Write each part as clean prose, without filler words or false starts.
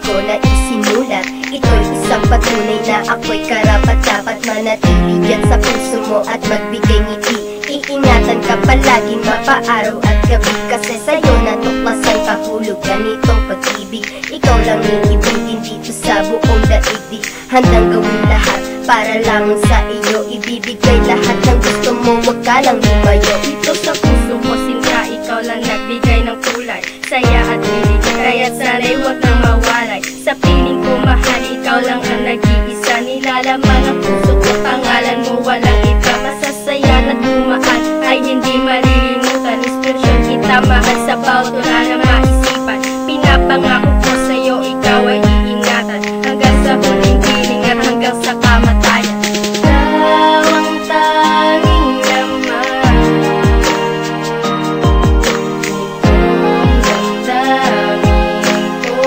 ko na isinulat. Ito'y isang patunay na ako'y karapat-dapat manatili dyan sa puso mo at magbigay ngiti. Iingatan ka palaging mapaaraw at gabi, kasi sa'yo natuklasan kahulugan nitong pag-ibig. Ikaw lang iibigin dito sa buong daigdig. Handang gawin lahat para lang sa iyo, ibibigay lahat ng gusto mo, wag ka lang lumayo. Dito sa puso ko singa, ikaw lang nagbigay ng kulay, saya at bilig, kaya't sana'y wag nang mawalay. Sa piling ko mahal, ikaw lang ang nag-iisa. Nilalaman ang puso ko, pangalan mo walang iba. Masasaya na dumaan ay hindi malilimutan. Inspirasyon kita mahal sa bawat wala na maisipan. Pinapangako ko sa'yo, ikaw ay iingatan hanggang sa huling hiling at hanggang sa kamatayan. Ikaw ang tanging laman nitong damdamin ko.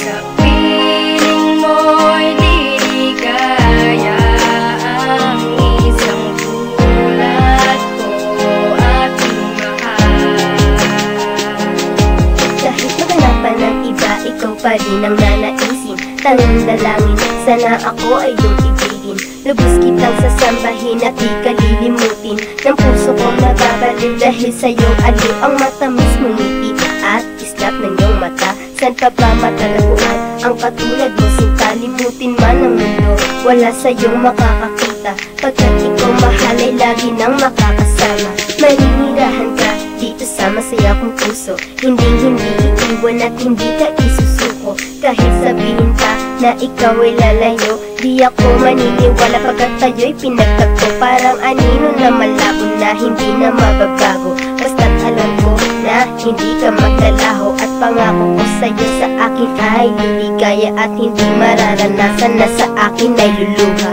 Sa piling mo'y liligaya ang isang tulad ko, aking mahal. Kahit maganapan ng iba, ikaw pa rin ang nanaisin. Tanging dalangin, sana ako ay iyong ibigin. Lubos kitang sasambahin at di kalilimutin. Ng puso ko nababaliw dahil sa iyong aliw. Ang matamis mong ngiti at islap ng iyong mata. San pa ba matalaguan ang katulad mo? Sintalimutin man ang mundo, wala sa iyong makakakita. Pagkat ikaw mahal ay lagi nang makakasama. Maninirahan ka dito sa masaya kong puso. Hindi iiwan at hindi ka isusuko. Kahit sabihin pa na ikaw ay lalayo, di ako maniniwala pagkat tayo'y pinagtagpo. Parang anino na malabo na hindi na mababago. Basta't alam ko na hindi ka maglalaho, at pangako ko sa'yo sa akin ay liligaya at hindi mararanasan na sa akin ay luluha.